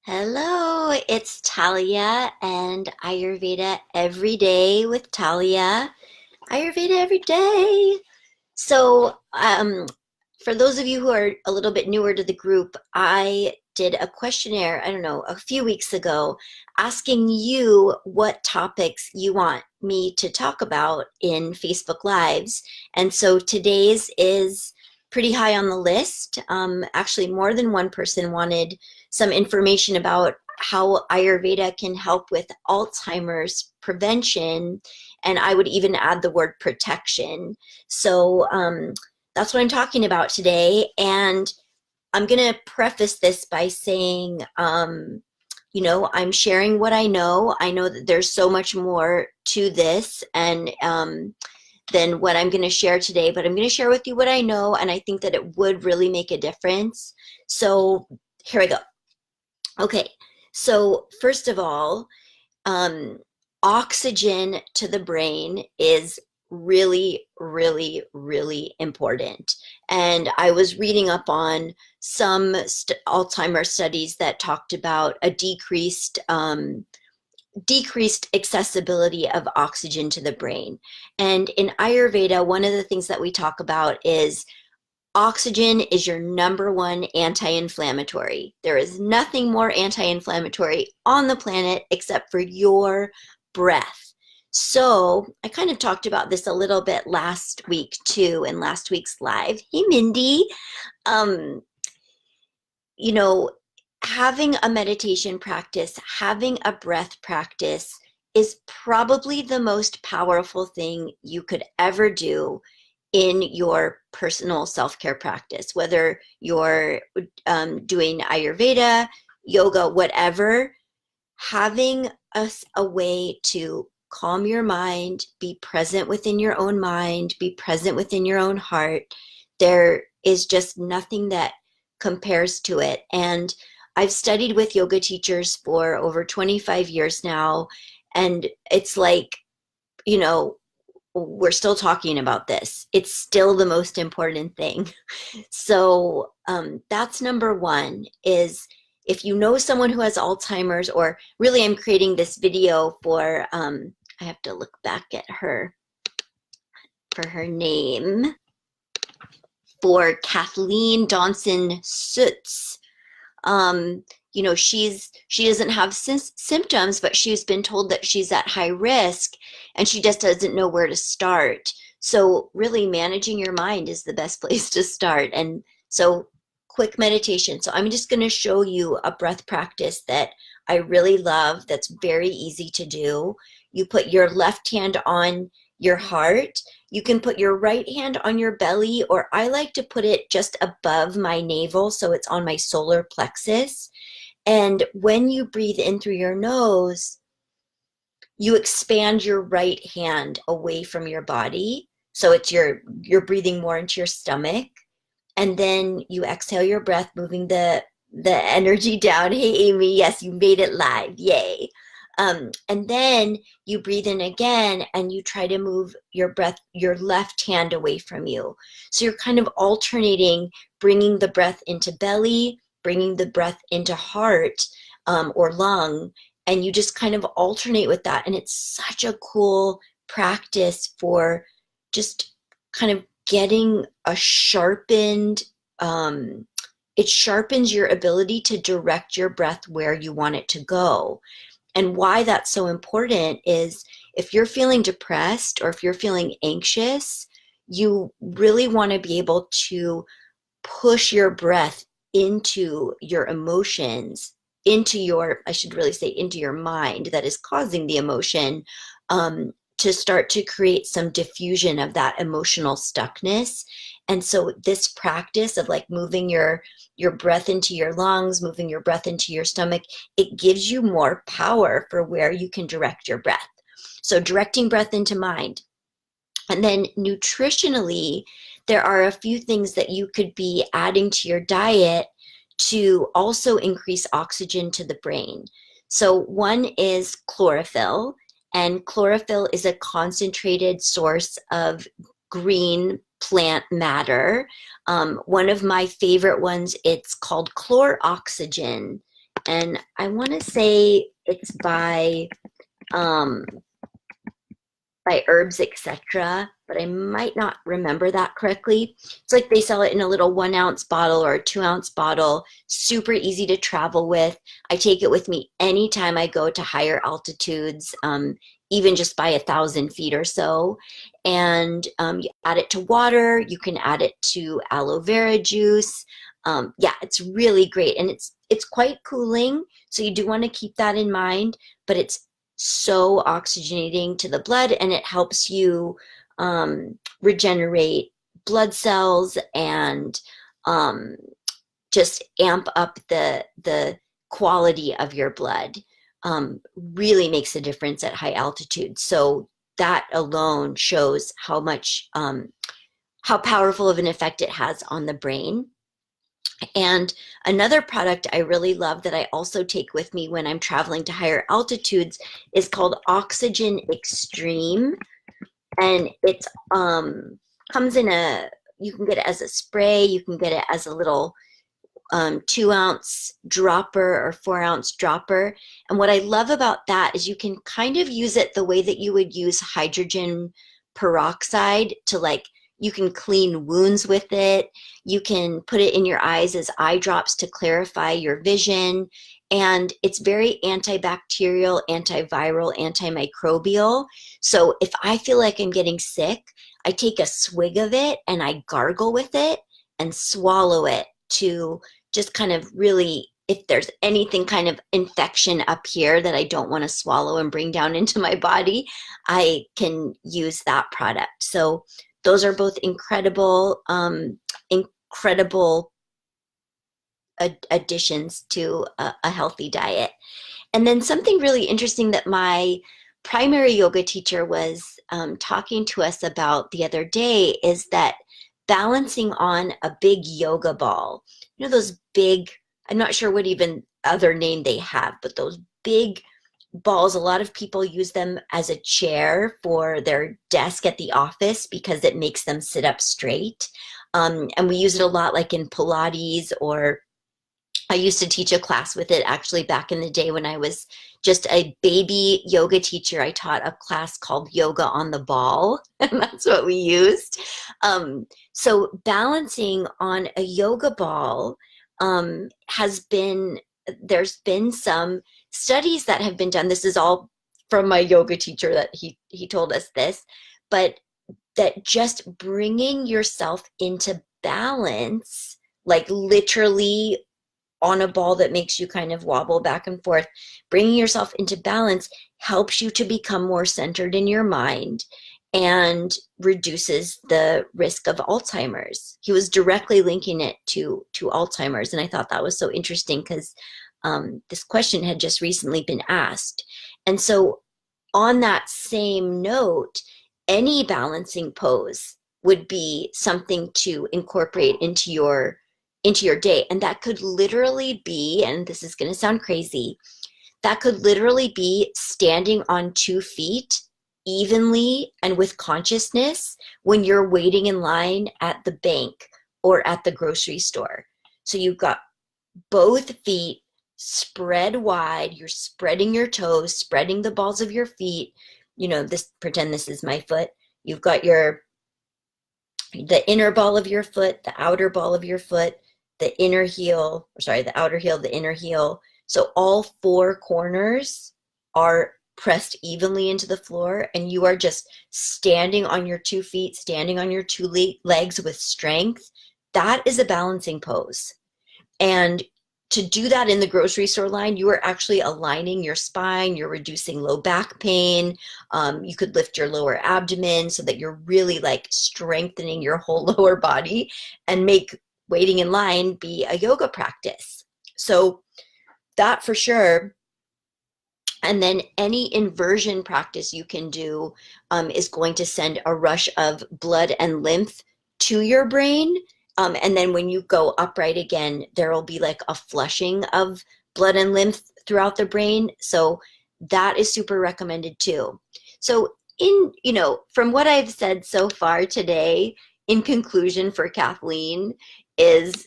Hello, it's Talya and Ayurveda every day with Talya. Ayurveda every day. For those of you who are a little bit newer to the group, I did a questionnaire, I don't know, a few weeks ago, asking you what topics you want me to talk about in Facebook Lives. And so today's is pretty high on the list. Actually, more than one person wanted some information about how Ayurveda can help with Alzheimer's prevention. And I would even add the word protection. So that's what I'm talking about today. And I'm going to preface this by saying, I'm sharing what I know. I know that there's so much more to this and than what I'm going to share today, but I'm going to share with you what I know, and I think that it would really make a difference. So here we go. Okay, so first of all, um, oxygen to the brain is really, really, really important. And I was reading up on some Alzheimer's studies that talked about a decreased accessibility of oxygen to the brain. And in Ayurveda, one of the things that we talk about is oxygen is your number one anti-inflammatory. There is nothing more anti-inflammatory on the planet except for your breath. So I kind of talked about this a little bit last week too, in last week's live. Hey, Mindy. Um, you know, having a meditation practice, having a breath practice is probably the most powerful thing you could ever do in your personal self-care practice, whether you're doing Ayurveda, yoga, whatever. Having a way to calm your mind, be present within your own mind, be present within your own heart. There is just nothing that compares to it. And I've studied with yoga teachers for over 25 years now, and it's like, you know, we're still talking about this. It's still the most important thing. So that's number one is if you know someone who has Alzheimer's, or really I'm creating this video for, I have to look back at her for her name, for Kathleen Donson Sutz. Um, she doesn't have symptoms, but she's been told that she's at high risk and she just doesn't know where to start. So really managing your mind is the best place to start. And so quick meditation. So I'm just going to show you a breath practice that I really love that's very easy to do. You put your left hand on your heart. You can put your right hand on your belly, or I like to put it just above my navel so it's on my solar plexus. And when you breathe in through your nose, you expand your right hand away from your body. So it's you're breathing more into your stomach. And then you exhale your breath, moving the energy down. Hey, Amy, yes, you made it live. Yay. And then you breathe in again and you try to move your breath, your left hand away from you. So you're kind of alternating, bringing the breath into belly, bringing the breath into heart or lung, and you just kind of alternate with that. And it's such a cool practice for just kind of getting a sharpened, it sharpens your ability to direct your breath where you want it to go. And why that's so important is if you're feeling depressed or if you're feeling anxious, you really want to be able to push your breath into your emotions, into your, I should really say, into your mind that is causing the emotion, to start to create some diffusion of that emotional stuckness. And so this practice of like moving your breath into your lungs, moving your breath into your stomach, it gives you more power for where you can direct your breath. So directing breath into mind. And then nutritionally, there are a few things that you could be adding to your diet to also increase oxygen to the brain. So one is chlorophyll, and chlorophyll is a concentrated source of green plant matter. One of my favorite ones, it's called chloroxygen. and I want to say it's by Herbs, etc., but I might not remember that correctly. It's like they sell it in a little 1 ounce bottle or a 2 ounce bottle, super easy to travel with. I take it with me anytime I go to higher altitudes, even just by 1,000 feet or so. And you add it to water, you can add it to aloe vera juice. Yeah, it's really great. And it's quite cooling, so you do want to keep that in mind, but it's so oxygenating to the blood, and it helps you regenerate blood cells and um, just amp up the quality of your blood. Really makes a difference at high altitude. So that alone shows how powerful of an effect it has on the brain. And another product I really love that I also take with me when I'm traveling to higher altitudes is called Oxygen Extreme. And it comes in you can get it as a spray, you can get it as a little 2 ounce dropper or 4 ounce dropper. And what I love about that is you can kind of use it the way that you would use hydrogen peroxide to, like, you can clean wounds with it. You can put it in your eyes as eye drops to clarify your vision. And it's very antibacterial, antiviral, antimicrobial. So if I feel like I'm getting sick, I take a swig of it and I gargle with it and swallow it to just kind of really, if there's anything kind of infection up here that I don't want to swallow and bring down into my body, I can use that product. So those are both incredible, incredible additions to a healthy diet. And then something really interesting that my primary yoga teacher was talking to us about the other day is that balancing on a big yoga ball, those big, I'm not sure what even other name they have, but those big balls, a lot of people use them as a chair for their desk at the office because it makes them sit up straight. And we use it a lot like in Pilates, or I used to teach a class with it actually back in the day when I was just a baby yoga teacher. I taught a class called Yoga on the Ball, and that's what we used. So balancing on a yoga ball there's been some studies that have been done. This is all from my yoga teacher that he told us this, but that just bringing yourself into balance, like literally on a ball that makes you kind of wobble back and forth, bringing yourself into balance helps you to become more centered in your mind and reduces the risk of Alzheimer's. He was directly linking it to Alzheimer's, and I thought that was so interesting because this question had just recently been asked. And so on that same note, any balancing pose would be something to incorporate into your day. And that could literally be, and this is going to sound crazy, that could literally be standing on 2 feet evenly and with consciousness when you're waiting in line at the bank or at the grocery store. So you've got both feet spread wide, you're spreading your toes, spreading the balls of your feet. Pretend this is my foot. You've got the inner ball of your foot, the outer ball of your foot, the outer heel, the inner heel. So all 4 corners are pressed evenly into the floor, and you are just standing on your 2 feet, standing on your 2 legs with strength. That is a balancing pose. And to do that in the grocery store line, you are actually aligning your spine, you're reducing low back pain. You could lift your lower abdomen so that you're really like strengthening your whole lower body and make waiting in line be a yoga practice. So that for sure. And then any inversion practice you can do is going to send a rush of blood and lymph to your brain. And then when you go upright again, there will be like a flushing of blood and lymph throughout the brain. So that is super recommended too. So from what I've said so far today, in conclusion for Kathleen, is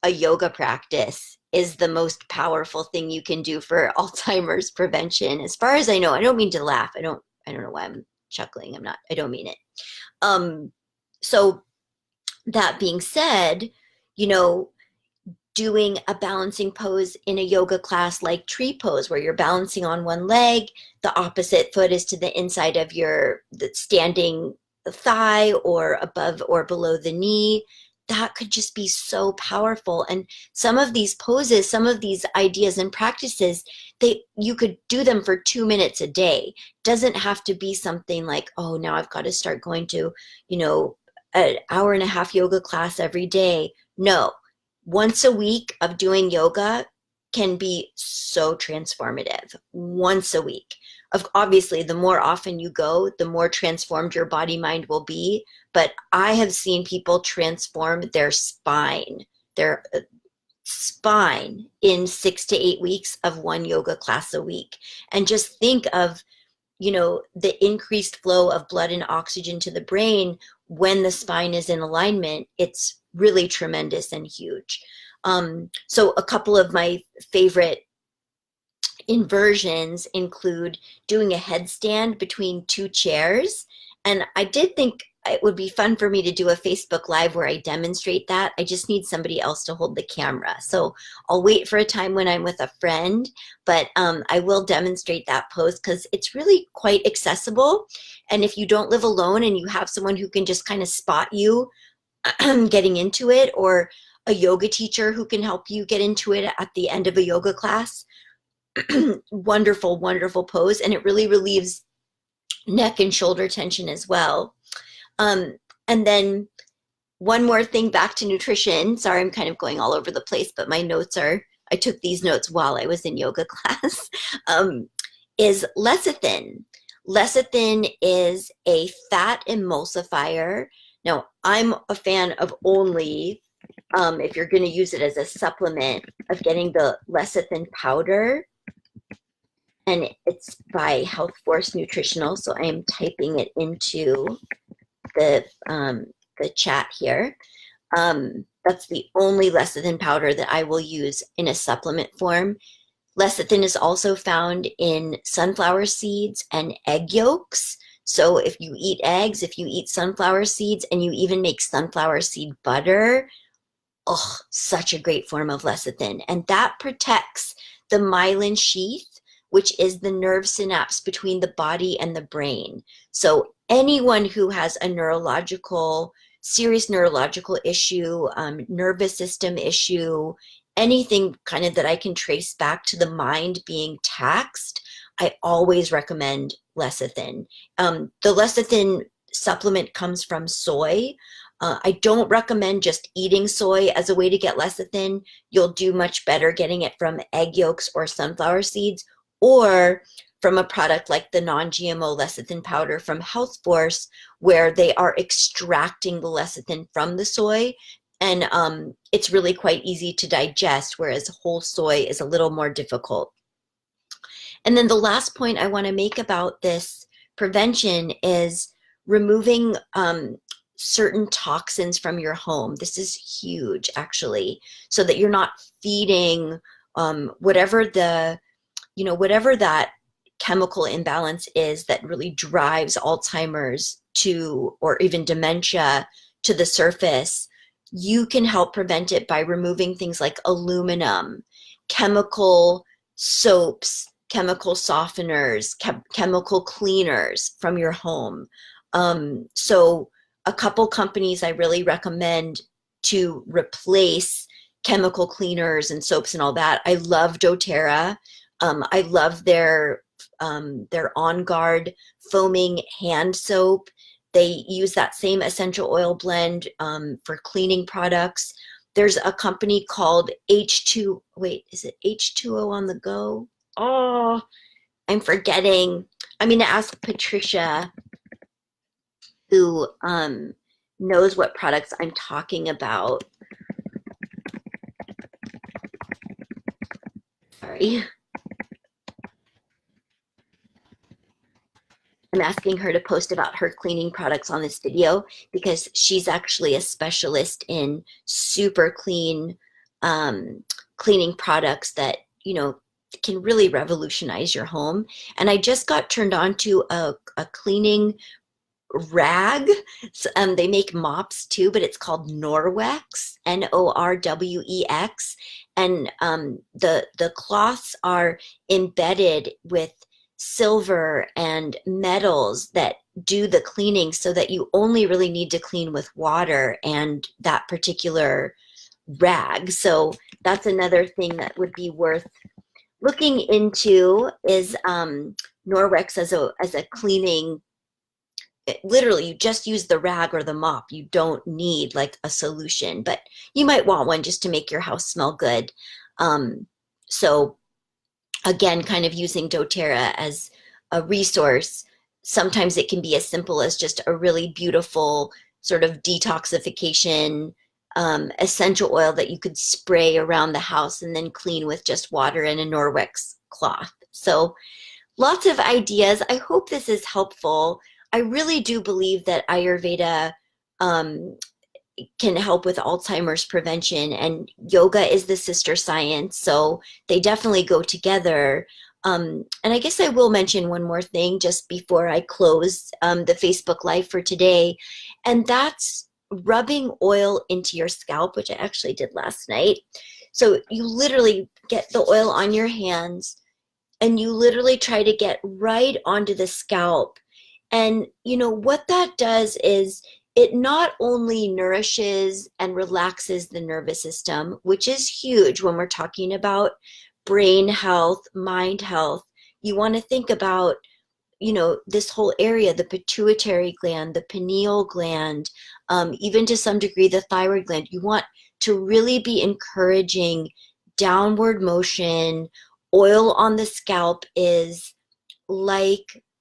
a yoga practice is the most powerful thing you can do for Alzheimer's prevention. As far as I know, I don't mean to laugh. I don't know why I'm chuckling. I don't mean it. Um, so that being said, you know, doing a balancing pose in a yoga class like tree pose, where you're balancing on one leg, the opposite foot is to the inside of your the standing thigh or above or below the knee, that could just be so powerful. And some of these poses, some of these ideas and practices, you could do them for 2 minutes a day. Doesn't have to be something like, oh, now I've got to start going to, you know, an hour and a half yoga class every day. No, once a week of doing yoga can be so transformative. Once a week. Obviously, the more often you go, the more transformed your body mind will be. But I have seen people transform their spine in 6 to 8 weeks of one yoga class a week. And just think of, you know, the increased flow of blood and oxygen to the brain when the spine is in alignment. It's really tremendous and huge. So a couple of my favorite inversions include doing a headstand between two chairs. And I did think it would be fun for me to do a Facebook Live where I demonstrate that. I just need somebody else to hold the camera. So I'll wait for a time when I'm with a friend, but I will demonstrate that pose because it's really quite accessible. And if you don't live alone and you have someone who can just kind of spot you getting into it, or a yoga teacher who can help you get into it at the end of a yoga class, wonderful, wonderful pose. And it really relieves neck and shoulder tension as well. And then one more thing back to nutrition. Sorry, I'm kind of going all over the place, but I took these notes while I was in yoga class, is lecithin. Lecithin is a fat emulsifier. Now, I'm a fan of only, if you're going to use it as a supplement, of getting the lecithin powder. And it's by Health Force Nutritional. So I am typing it into the chat here. That's the only lecithin powder that I will use in a supplement form. Lecithin is also found in sunflower seeds and egg yolks. So if you eat eggs, if you eat sunflower seeds, and you even make sunflower seed butter, oh, such a great form of lecithin. And that protects the myelin sheath, which is the nerve synapse between the body and the brain. So anyone who has a serious neurological issue, nervous system issue, anything kind of that I can trace back to the mind being taxed, I always recommend lecithin. The lecithin supplement comes from soy. I don't recommend just eating soy as a way to get lecithin. You'll do much better getting it from egg yolks or sunflower seeds, or from a product like the non-GMO lecithin powder from Health Force, where they are extracting the lecithin from the soy. And it's really quite easy to digest, whereas whole soy is a little more difficult. And then the last point I want to make about this prevention is removing certain toxins from your home. This is huge, actually, so that you're not feeding whatever that chemical imbalance is that really drives Alzheimer's or even dementia to the surface. You can help prevent it by removing things like aluminum, chemical soaps, chemical softeners, chemical cleaners from your home. So a couple companies I really recommend to replace chemical cleaners and soaps and all that. I love doTERRA. I love their On Guard foaming hand soap. They use that same essential oil blend for cleaning products. There's a company called is it H2O on the go? Oh, I'm forgetting. I'm going to ask Patricia, who knows what products I'm talking about. Sorry. I'm asking her to post about her cleaning products on this video because she's actually a specialist in super clean cleaning products that, can really revolutionize your home. And I just got turned on to a cleaning rag. They make mops too, but it's called Norwex, Norwex, and the cloths are embedded with silver and metals that do the cleaning, so that you only really need to clean with water and that particular rag. So that's another thing that would be worth looking into, is Norwex as a cleaning. Literally, you just use the rag or the mop. You don't need like a solution, but you might want one just to make your house smell good. So again, kind of using doTERRA as a resource. Sometimes it can be as simple as just a really beautiful sort of detoxification essential oil that you could spray around the house and then clean with just water and a Norwex cloth. So lots of ideas. I hope this is helpful. I really do believe that Ayurveda can help with Alzheimer's prevention, and yoga is the sister science, so they definitely go together. And I guess I will mention one more thing just before I close the Facebook Live for today, and that's rubbing oil into your scalp, which I actually did last night. So you literally get the oil on your hands, and you literally try to get right onto the scalp. And what that does is it not only nourishes and relaxes the nervous system, which is huge when we're talking about brain health, mind health. You want to think about, this whole area, the pituitary gland, the pineal gland, even to some degree the thyroid gland. You want to really be encouraging downward motion. Oil on the scalp is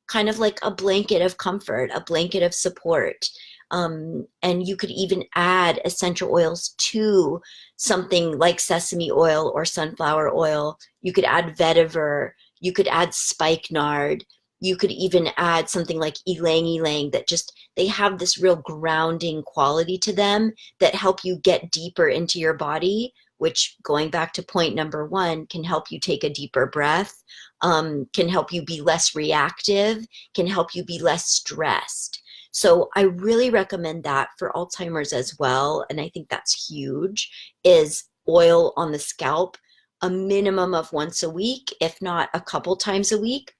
kind of like a blanket of comfort, a blanket of support. And you could even add essential oils to something like sesame oil or sunflower oil. You could add vetiver, you could add spikenard, you could even add something like ylang ylang, that they have this real grounding quality to them that help you get deeper into your body, which, going back to point number one, can help you take a deeper breath, can help you be less reactive, can help you be less stressed. So I really recommend that for Alzheimer's as well. And I think that's huge, is oil on the scalp, a minimum of once a week, if not a couple times a week.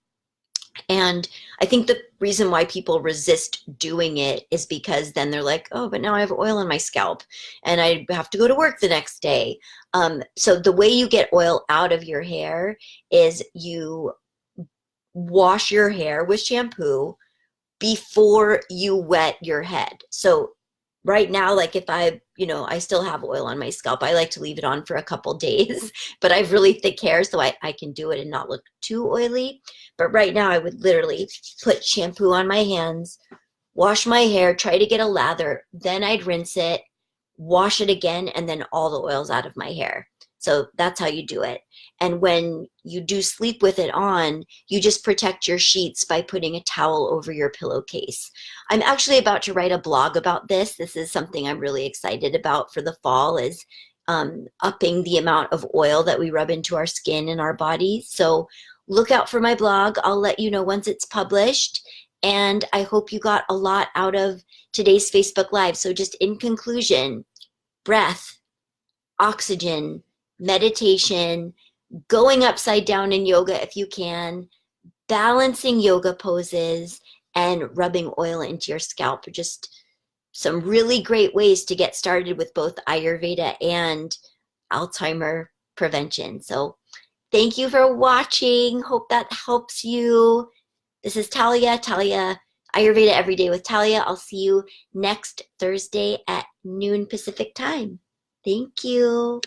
And I think the reason why people resist doing it is because then they're like, oh, but now I have oil on my scalp and I have to go to work the next day. So the way you get oil out of your hair is you wash your hair with shampoo before you wet your head. So right now, like if I still have oil on my scalp, I like to leave it on for a couple days, but I have really thick hair, so I can do it and not look too oily. But right now I would literally put shampoo on my hands, wash my hair, try to get a lather, then I'd rinse it, wash it again, and then all the oil's out of my hair. So that's how you do it. And when you do sleep with it on, you just protect your sheets by putting a towel over your pillowcase. I'm actually about to write a blog about this. This is something I'm really excited about for the fall, is upping the amount of oil that we rub into our skin and our body. So look out for my blog. I'll let you know once it's published. And I hope you got a lot out of today's Facebook Live. So just in conclusion, breath, oxygen, meditation, going upside down in yoga if you can, balancing yoga poses, and rubbing oil into your scalp are just some really great ways to get started with both Ayurveda and Alzheimer prevention. So thank you for watching. Hope that helps you. This is Talya, Ayurveda Every Day with Talya. I'll see you next Thursday at noon Pacific time. Thank you.